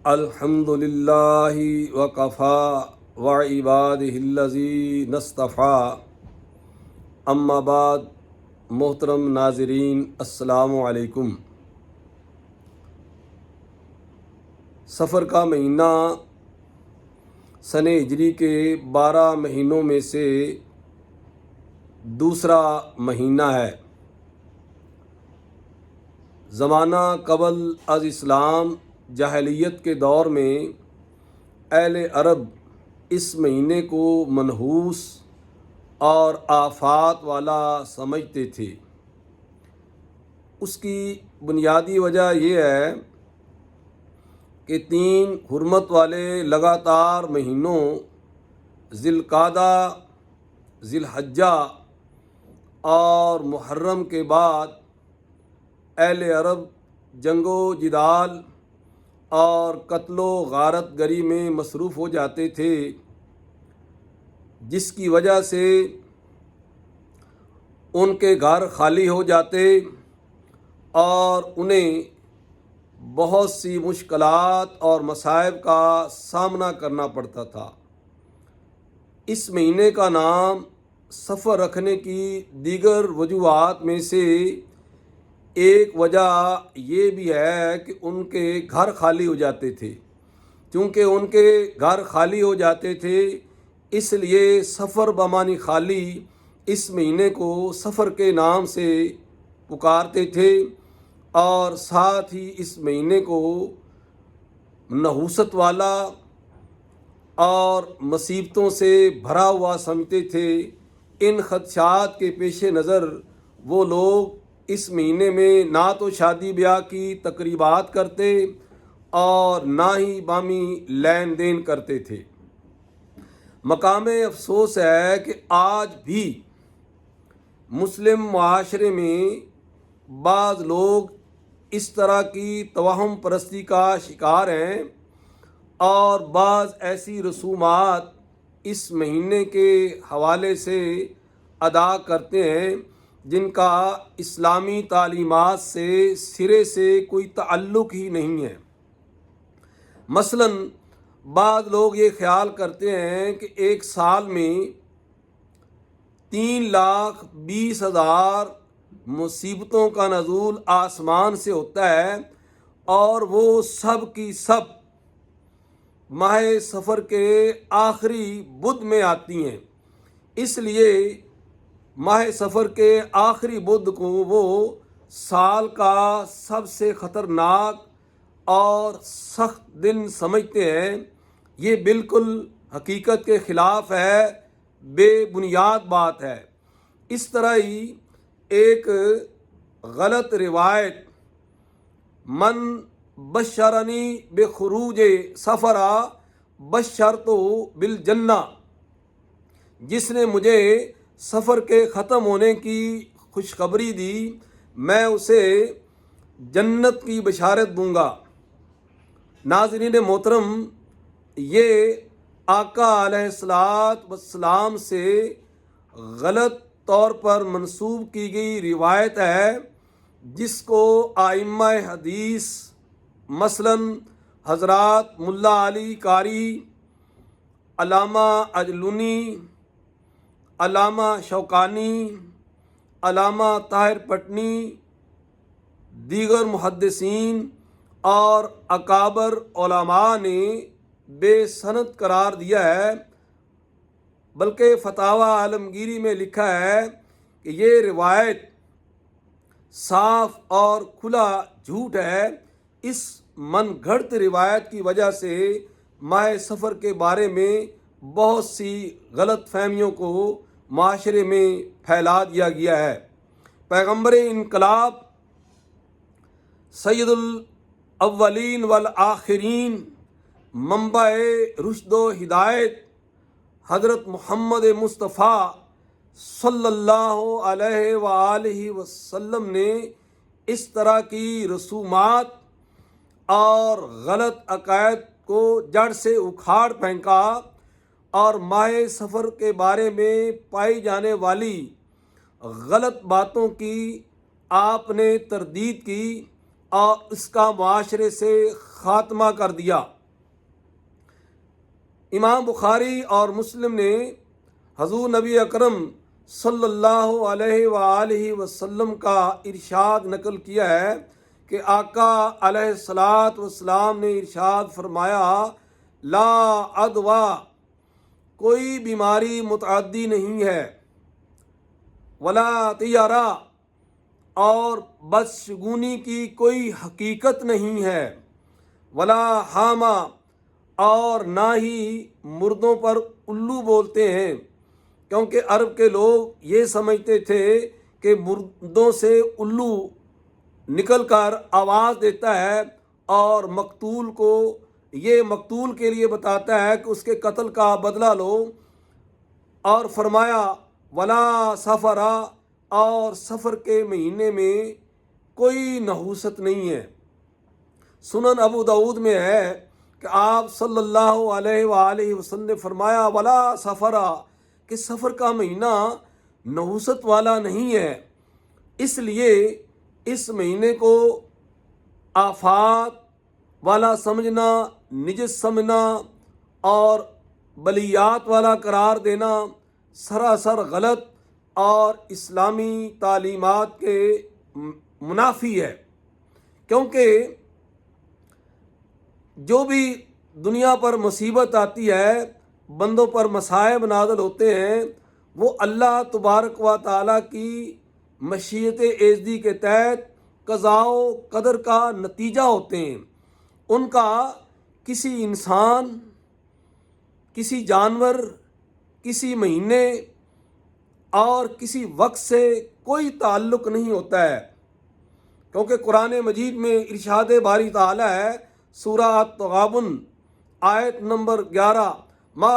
الحمد للہ وکفا وعبادہ الذین اصطفیٰ، اما بعد۔ محترم ناظرین، السلام علیکم۔ سفر کا مہینہ سن ہجری کے 12 مہینوں میں سے دوسرا مہینہ ہے۔ زمانہ قبل از اسلام جاہلیت کے دور میں اہل عرب اس مہینے کو منحوس اور آفات والا سمجھتے تھے۔ اس کی بنیادی وجہ یہ ہے کہ 3 حرمت والے لگاتار مہینوں ذی القعدہ، ذی الحجہ اور محرم کے بعد اہل عرب جنگ و جدال اور قتل و غارت گری میں مصروف ہو جاتے تھے، جس کی وجہ سے ان کے گھر خالی ہو جاتے اور انہیں بہت سی مشکلات اور مصائب کا سامنا کرنا پڑتا تھا۔ اس مہینے کا نام سفر رکھنے کی دیگر وجوہات میں سے ایک وجہ یہ بھی ہے کہ ان کے گھر خالی ہو جاتے تھے۔ چونکہ ان کے گھر خالی ہو جاتے تھے، اس لیے سفر بمعنی خالی اس مہینے کو سفر کے نام سے پکارتے تھے، اور ساتھ ہی اس مہینے کو نحوست والا اور مصیبتوں سے بھرا ہوا سمجھتے تھے۔ ان خدشات کے پیش نظر وہ لوگ اس مہینے میں نہ تو شادی بیاہ کی تقریبات کرتے اور نہ ہی باہمی لین دین کرتے تھے۔ مقام افسوس ہے کہ آج بھی مسلم معاشرے میں بعض لوگ اس طرح کی توہم پرستی کا شکار ہیں، اور بعض ایسی رسومات اس مہینے کے حوالے سے ادا کرتے ہیں جن کا اسلامی تعلیمات سے سرے سے کوئی تعلق ہی نہیں ہے۔ مثلاً بعض لوگ یہ خیال کرتے ہیں کہ ایک سال میں 3,20,000 مصیبتوں کا نزول آسمان سے ہوتا ہے، اور وہ سب کی سب ماہ سفر کے آخری بدھ میں آتی ہیں۔ اس لیے ماہ سفر کے آخری بدھ کو وہ سال کا سب سے خطرناک اور سخت دن سمجھتے ہیں۔ یہ بالکل حقیقت کے خلاف ہے، بے بنیاد بات ہے۔ اس طرح ہی ایک غلط روایت من بشرنی بخروج سفرا بشرتو بالجنہ، جس نے مجھے سفر کے ختم ہونے کی خوشخبری دی، میں اسے جنت کی بشارت دوں گا۔ ناظرین محترم، یہ آقا علیہ الصلاۃ والسلام سے غلط طور پر منسوب کی گئی روایت ہے، جس کو ائمہ حدیث مثلاً حضرات ملا علی قاری، علامہ اجلونی، علامہ شوکانی، علامہ طاہر پٹنی، دیگر محدثین اور اکابر علماء نے بے سند قرار دیا ہے، بلکہ فتاوی عالمگیری میں لکھا ہے کہ یہ روایت صاف اور کھلا جھوٹ ہے۔ اس من گھڑت روایت کی وجہ سے ماہ سفر کے بارے میں بہت سی غلط فہمیوں کو معاشرے میں پھیلا دیا گیا ہے۔ پیغمبر انقلاب سید الاولین والآخرین، منبع رشد و ہدایت حضرت محمد مصطفیٰ صلی اللہ علیہ وآلہ وسلم نے اس طرح کی رسومات اور غلط عقائد کو جڑ سے اکھاڑ پھینکا، اور ماہ سفر کے بارے میں پائی جانے والی غلط باتوں کی آپ نے تردید کی اور اس کا معاشرے سے خاتمہ کر دیا۔ امام بخاری اور مسلم نے حضور نبی اکرم صلی اللہ علیہ وآلہ وسلم کا ارشاد نقل کیا ہے کہ آقا علیہ الصلاۃ والسلام نے ارشاد فرمایا، لا ادوا، کوئی بیماری متعدی نہیں ہے، ولا طیارہ، اور بدشگونی کی کوئی حقیقت نہیں ہے، ولا حامہ، اور نہ ہی مردوں پر الو بولتے ہیں، کیونکہ عرب کے لوگ یہ سمجھتے تھے کہ مردوں سے الو نکل کر آواز دیتا ہے اور مقتول کو، یہ مقتول کے لیے بتاتا ہے کہ اس کے قتل کا بدلہ لو۔ اور فرمایا ولا سفرا، اور سفر کے مہینے میں کوئی نحوست نہیں ہے۔ سنن ابو داود میں ہے کہ آپ صلی اللہ علیہ وآلہ وسلم نے فرمایا ولا سفرا، کہ سفر کا مہینہ نحوست والا نہیں ہے، اس لیے اس مہینے کو آفات والا سمجھنا، نجس سمجھنا اور بلیات والا قرار دینا سراسر غلط اور اسلامی تعلیمات کے منافی ہے، کیونکہ جو بھی دنیا پر مصیبت آتی ہے، بندوں پر مصائب نازل ہوتے ہیں، وہ اللہ تبارک و تعالیٰ کی مشیت ایزدی کے تحت قضاء و قدر کا نتیجہ ہوتے ہیں۔ ان کا کسی انسان، کسی جانور، کسی مہینے اور کسی وقت سے کوئی تعلق نہیں ہوتا ہے، کیونکہ قرآن مجید میں ارشاد باری تعالیٰ ہے، سورہ التغابن آیت نمبر 11، ما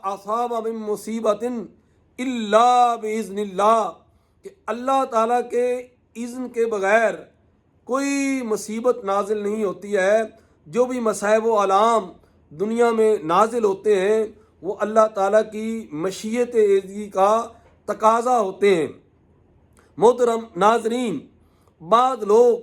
اصاب من مصیبت الا باذن اللہ، کہ اللہ تعالیٰ کے اذن کے بغیر کوئی مصیبت نازل نہیں ہوتی ہے۔ جو بھی مصائب و آلام دنیا میں نازل ہوتے ہیں وہ اللہ تعالیٰ کی مشیت ایزدی کا تقاضا ہوتے ہیں۔ محترم ناظرین، بعض لوگ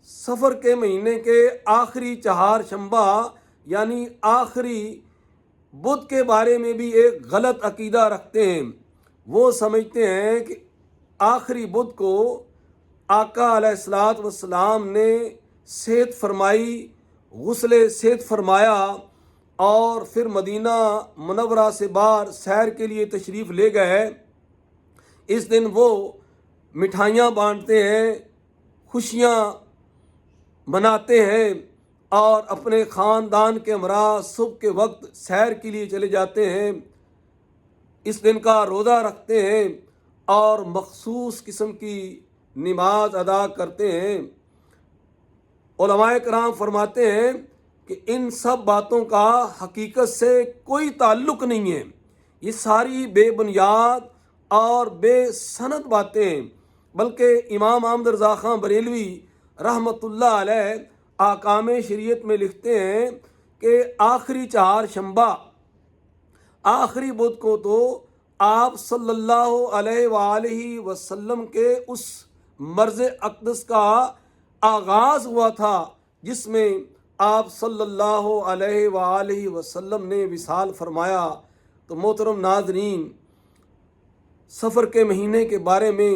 سفر کے مہینے کے آخری چہار شنبہ یعنی آخری بدھ کے بارے میں بھی ایک غلط عقیدہ رکھتے ہیں۔ وہ سمجھتے ہیں کہ آخری بدھ کو آقا علیہ الصلاۃ والسلام نے صحت فرمائی، غسل صحت فرمایا اور پھر مدینہ منورہ سے باہر سیر کے لیے تشریف لے گئے۔ اس دن وہ مٹھائیاں بانٹتے ہیں، خوشیاں مناتے ہیں اور اپنے خاندان کے ہمراہ صبح کے وقت سیر کے لیے چلے جاتے ہیں، اس دن کا روزہ رکھتے ہیں اور مخصوص قسم کی نماز ادا کرتے ہیں۔ علماء کرام فرماتے ہیں کہ ان سب باتوں کا حقیقت سے کوئی تعلق نہیں ہے، یہ ساری بے بنیاد اور بے سند باتیں ہیں، بلکہ امام احمد رضا خان بریلوی رحمۃ اللہ علیہ احکام شریعت میں لکھتے ہیں کہ آخری چہار شنبہ، آخری بدھ کو تو آپ صلی اللہ علیہ وآلہ وسلم کے اس مرض اقدس کا آغاز ہوا تھا جس میں آپ صلی اللہ علیہ وآلہ وسلم نے وصال فرمایا۔ تو محترم ناظرین، سفر کے مہینے کے بارے میں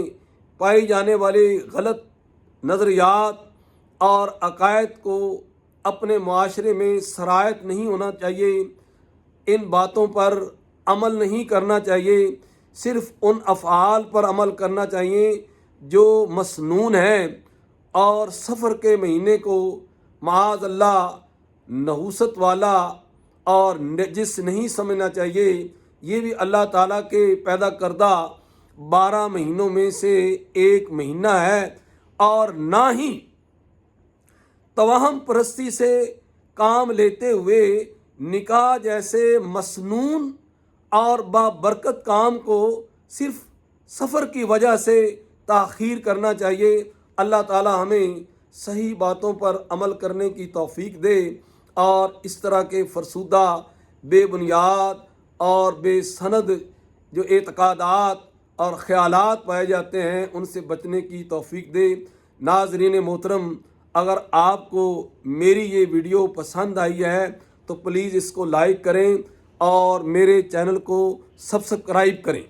پائی جانے والے غلط نظریات اور عقائد کو اپنے معاشرے میں سرایت نہیں ہونا چاہیے، ان باتوں پر عمل نہیں کرنا چاہیے، صرف ان افعال پر عمل کرنا چاہیے جو مسنون ہیں، اور سفر کے مہینے کو معاذ اللہ نحوست والا اور نجس نہیں سمجھنا چاہیے۔ یہ بھی اللہ تعالیٰ کے پیدا کردہ 12 مہینوں میں سے ایک مہینہ ہے، اور نہ ہی توہم پرستی سے کام لیتے ہوئے نکاح جیسے مسنون اور بابرکت کام کو صرف سفر کی وجہ سے تاخیر کرنا چاہیے۔ اللہ تعالی ہمیں صحیح باتوں پر عمل کرنے کی توفیق دے اور اس طرح کے فرسودہ، بے بنیاد اور بے سند جو اعتقادات اور خیالات پائے جاتے ہیں ان سے بچنے کی توفیق دے۔ ناظرین محترم، اگر آپ کو میری یہ ویڈیو پسند آئی ہے تو پلیز اس کو لائک کریں، اور میرے چینل کو سبسکرائب کریں۔